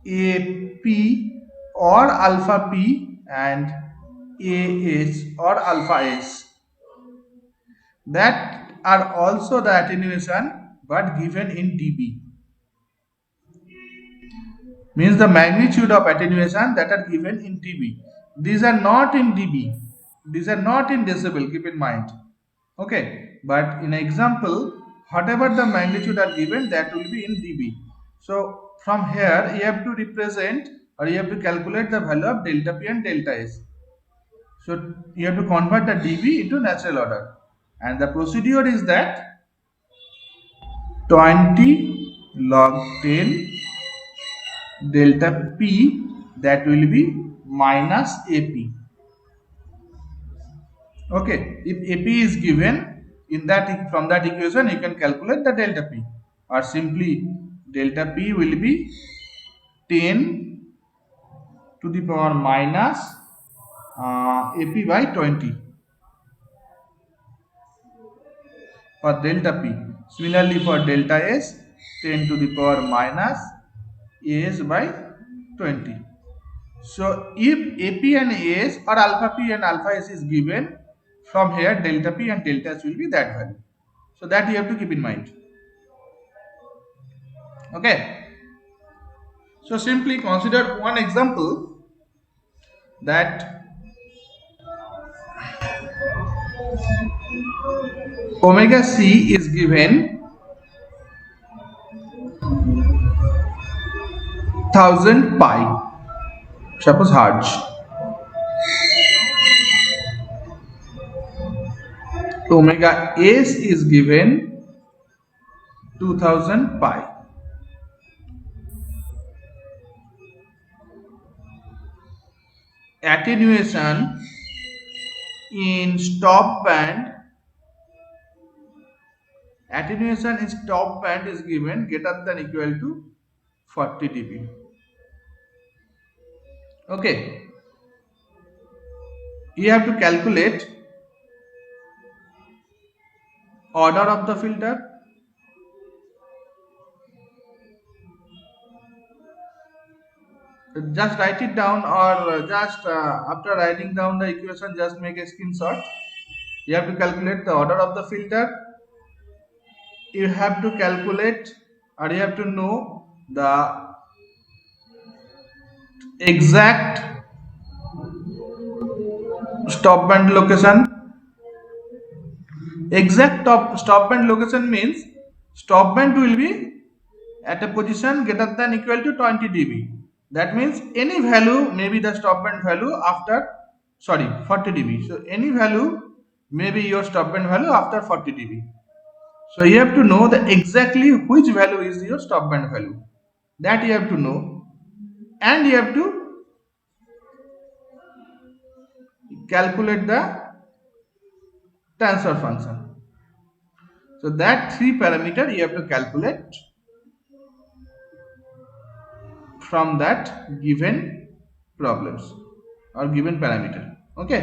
P or alpha P and AS or alpha S. That are also the attenuation but given in dB. Means the magnitude of attenuation that are given in dB. These are not in dB. These are not in decibel, keep in mind. Okay, but in example, whatever the magnitude are given, that will be in dB. So from here you have to represent or you have to calculate the value of delta P and delta S. So you have to convert the dB into natural order, and the procedure is that 20 log 10 delta P, that will be minus AP. Okay, if AP is given in that, from that equation you can calculate the delta P, or simply delta P will be 10 to the power minus AP by 20 for delta P. Similarly for delta S, 10 to the power minus AS by 20. So if AP and AS or alpha P and alpha S is given, from here delta P and delta S will be that value. So that you have to keep in mind. Okay. So simply consider one example that omega c is given 1000 pi, suppose hertz. Omega s is given 2000 pi. Attenuation in stop band, is given greater than equal to 40 dB. Okay, you have to calculate order of the filter, just write it down, or just after writing down the equation, just make a screenshot. You have to calculate the order of the filter. You have to calculate, or you have to know the exact stop band location. Exact stop band location means stop band will be at a position greater than equal to 20 dB. That means any value may be the stop band value after 40 dB. So any value may be your stop band value after 40 dB. So you have to know the exactly which value is your stop band value. That you have to know, and you have to calculate the transfer function. So that three parameter you have to calculate from that given problems or given parameter. Okay.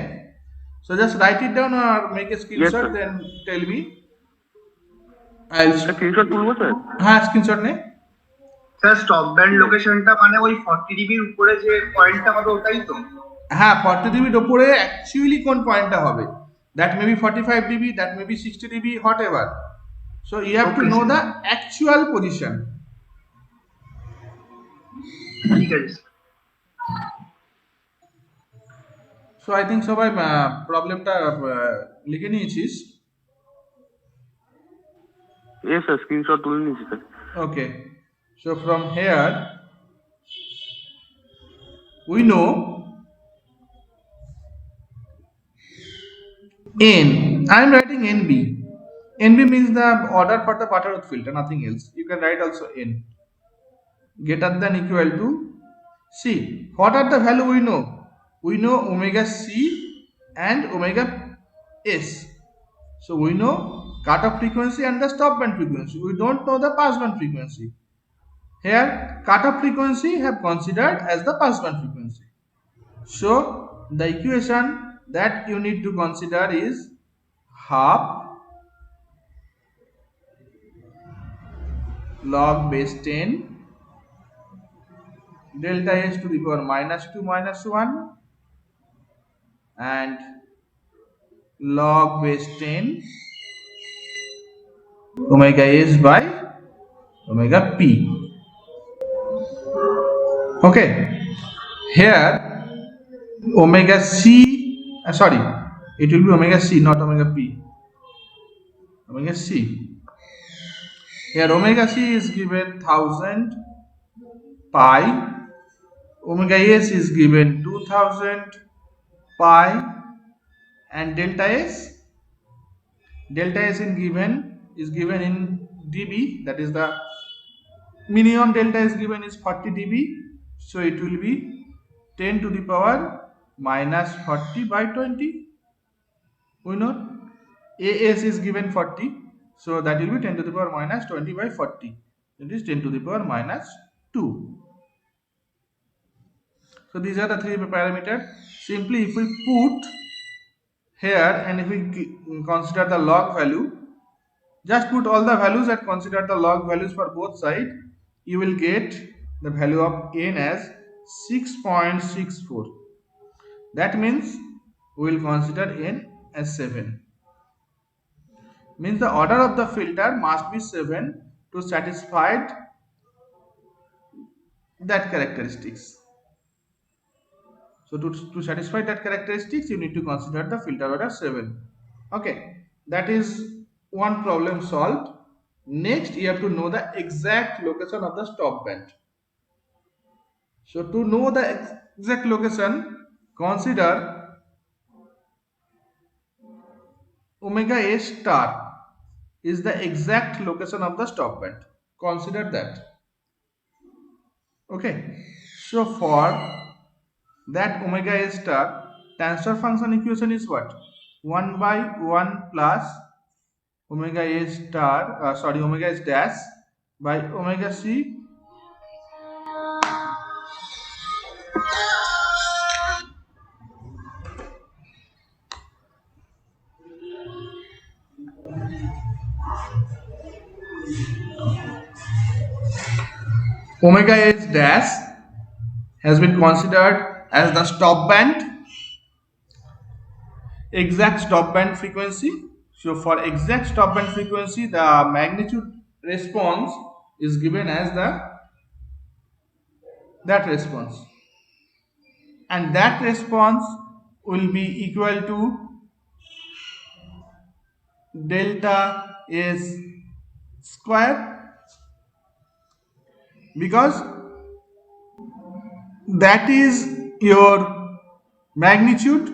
So just write it down or make a Yes, screenshot, sir. then tell me. I'll screenshot তুলবো sir? হ্যাঁ screenshot নে। Sir stop band লোকেশনটা মানে ওই 40 ডিবির উপরে যে পয়েন্টটা হবে ওটাই তো? হ্যাঁ 40 ডিবির উপরে অ্যাকচুয়ালি কোন পয়েন্টটা হবে, that may be 45 dB, that may be 60 dB, whatever. So you have to Okay, no sir. The actual position. ঠিক আছে স্যার। সো আই থিঙ্ক সবাই প্রবলেমটা লিখে নিয়েছিস? ইয়েস স্যার, স্ক্রিনশট তুলে নিয়েছি sir. Okay, so from here we know N. I am writing NB. NB means the order for the Butterworth filter, nothing else. You can write also N. Greater than equal to C. What are the value we know? We know omega C and omega S. So we know cutoff frequency and the stop band frequency. We don't know the pass band frequency. Here cutoff frequency have considered as the pass band frequency. So the equation that you need to consider is half log base 10 delta S to the power minus 2 minus 1 and log base 10 omega S by omega P. Okay, here omega C, sorry, it will be omega C, not omega P, omega C. Here omega C is given 1000 pi, omega S is given 2000 pi, and delta S is given in dB, that is the minimum delta is given is 40 dB, so it will be 10 to the power minus 40 by 20. We know AS is given 40, so that will be 10 to the power minus 20 by 40. It is 10 to the power minus 2. So these are the three parameters. Simply if we put here and if we consider the log value, just put all the values and consider the log values for both sides, you will get the value of N as 6.64. That means we will consider N as 7. Means the order of the filter must be 7 to satisfy that characteristics. So to satisfy that characteristics, you need to consider the filter order 7. Okay, that is one problem solved. Next, you have to know the exact location of the stop band. So to know the exact location, consider omega A star is the exact location of the stop band. Consider that. Okay, so for that omega A star, transfer function equation is what? 1 by 1 plus omega A star, omega S dash by omega C omega S dash has been considered as the stop band, exact stop band frequency. So for exact stop band frequency, the magnitude response is given as that response, and that response will be equal to delta S square, because that is your magnitude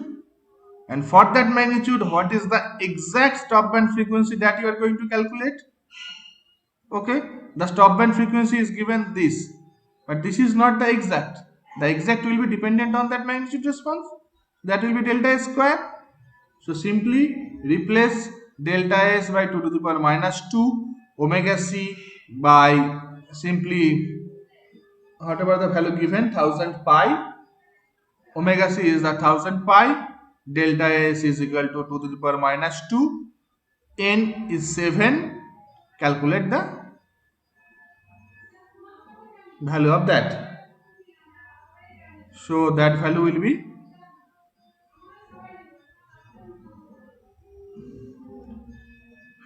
And for that magnitude, what is the exact stop band frequency that you are going to calculate? Okay, the stop band frequency is given this, but this is not the exact. The exact will be dependent on that magnitude response. That will be delta S square. So simply replace delta S by 2 to the power minus 2 omega C by simply whatever the value given 1000 pi. Omega C is the 1000 pi. Delta S is equal to 2 to the power minus 2. N is 7. Calculate the value of that. So that value will be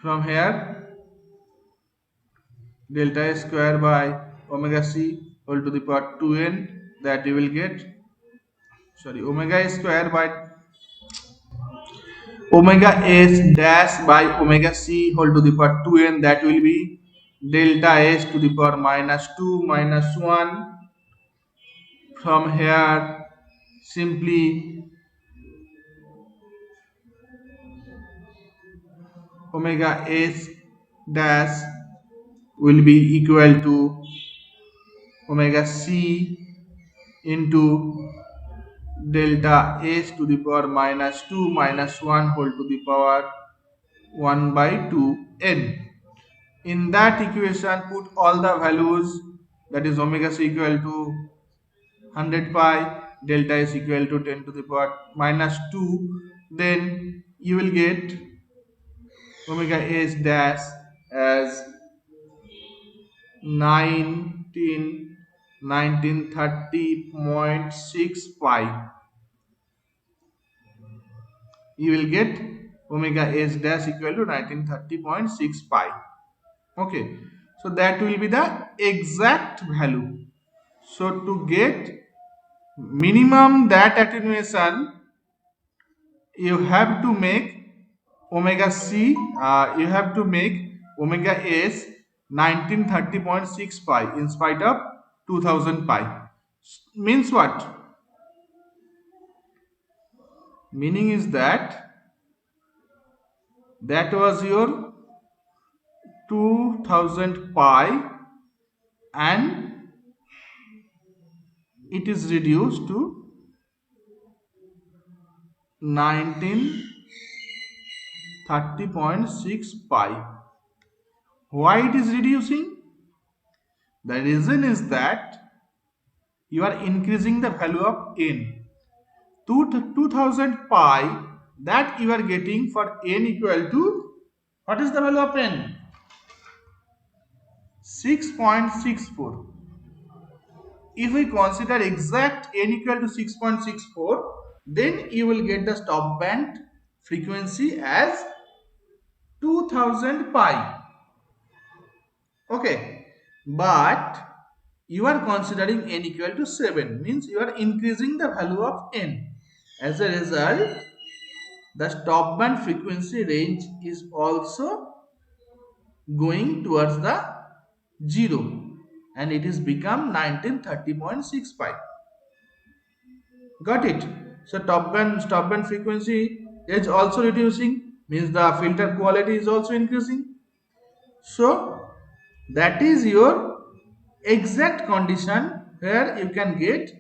from here delta S square by omega C whole to the power 2n, that you will get omega S square by omega S dash by omega C whole to the power 2n, that will be delta S to the power minus 2 minus 1. From here simply omega S dash will be equal to omega C into delta S to the power minus 2 minus 1 whole to the power 1 by 2n. In that equation, put all the values, that is omega C equal to 100 pi, delta S equal to 10 to the power minus 2, then you will get omega S dash as 1930.6 pi. You will get omega S dash equal to 1930.6 pi. Okay, so that will be the exact value. So to get minimum that attenuation, you have to make omega C, you have to make omega S 1930.6 pi in spite of 2000 pi. Means what? Meaning is that was your 2000 pi and it is reduced to 1930.6 pi. Why it is reducing? The reason is that you are increasing the value of n. 2000 pi that you are getting for n equal to, what is the value of n? 6.64. If we consider exact n equal to 6.64, then you will get the stop band frequency as 2000 pi. Okay, but you are considering n equal to 7, means you are increasing the value of n. As a result, the stop band frequency range is also going towards the 0 and it is become 1930.6 pi. Got it? So stop band frequency is also reducing, means the filter quality is also increasing. So that is your exact condition where you can get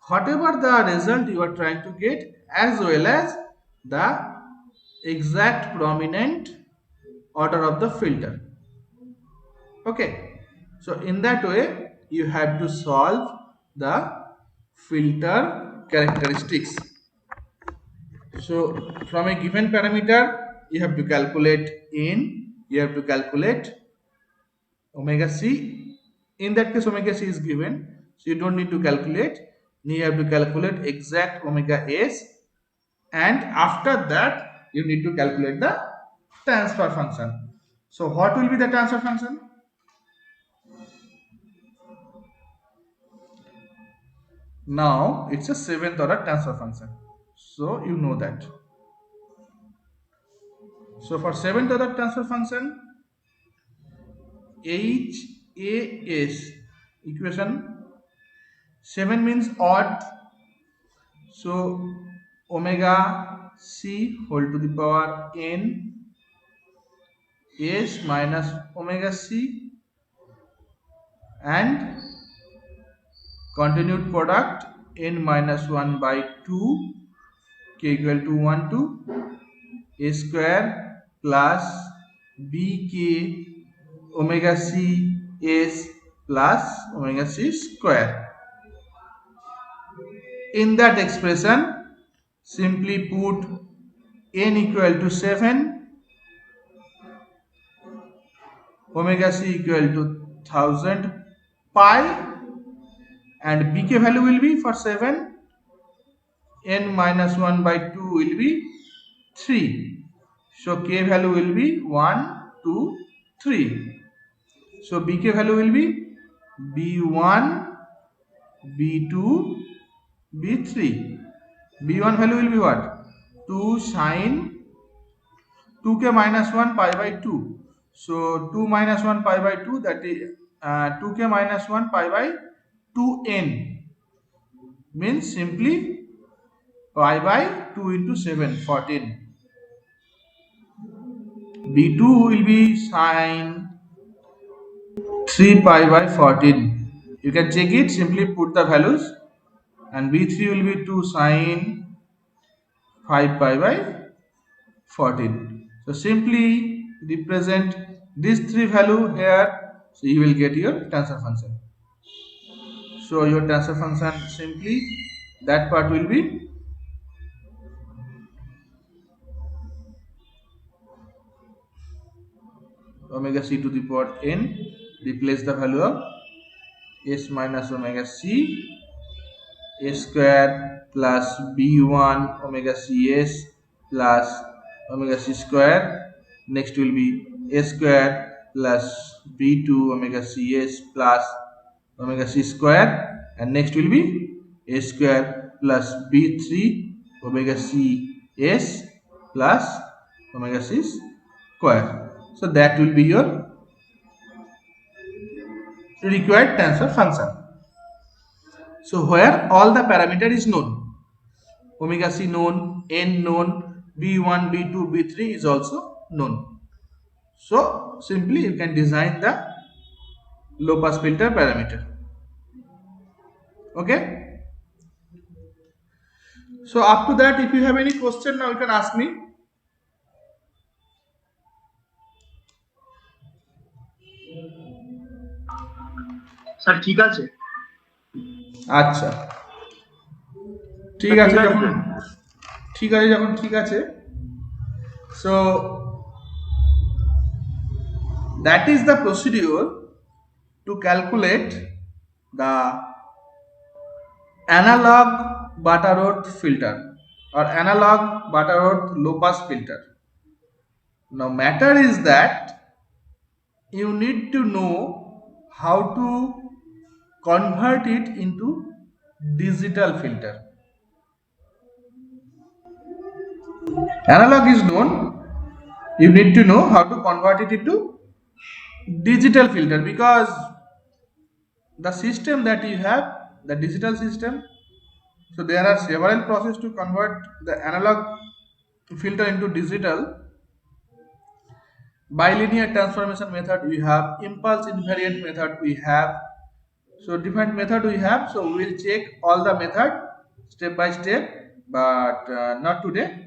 whatever the result you are trying to get, as well as the exact prominent order of the filter. Okay, so in that way you have to solve the filter characteristics. So from a given parameter you have to calculate n, you have to calculate omega C. In that case omega C is given, so you don't need to calculate. You have to calculate exact omega S, and after that you need to calculate the transfer function. So what will be the transfer function? Now it's a 7th order transfer function, so you know that. So for 7th order transfer function, HAS equation, 7 means odd, so omega c whole to the power n s minus omega c and continued product n minus 1 by 2 k equal to 1 to a square plus bk omega c s plus omega c square. In that expression, simply put n equal to 7, omega c equal to 1000 pi, and bk value will be for 7, n minus 1 by 2 will be 3. So k value will be 1, 2, 3. So bk value will be b1, b2, b3. b1 value will be what? 2 sine 2k minus 1 pi by 2. So 2 minus 1 pi by 2, that is 2k minus 1 pi by 2n, means simply pi by 2 into 7, 14. b2 will be sine 3 pi by 14. You can check it, simply put the values, and b3 will be 2 sine 5 pi by 14. So simply represent these three value here, so you will get your transfer function. So your transfer function, simply that part will be omega c to the power n, replace the value of s minus omega c, a square plus b1 omega cs plus omega c square. Next will be a square plus b2 omega cs plus omega c square, and next will be a square plus b3 omega cs plus omega c square. So that will be your required transfer function. So where all the parameter is known, omega c known, n known, b1, b2, b3 is also known. So simply you can design the low pass filter parameter. Okay. So up to that, if you have any question now, you can ask me. Sir ঠিক আছে? আচ্ছা, ঠিক আছে যখন ঠিক আছে, so that is the procedure to calculate the analog Butterworth filter or analog Butterworth low pass filter. Now matter is that you need to know how to convert it into digital filter. Analog is known, you need to know how to convert it into digital filter, because the system that you have, the digital system, so there are several processes to convert the analog filter into digital. Bilinear transformation method we have, impulse invariant method we have, so different method we have. So we will check all the method step by step, but not today.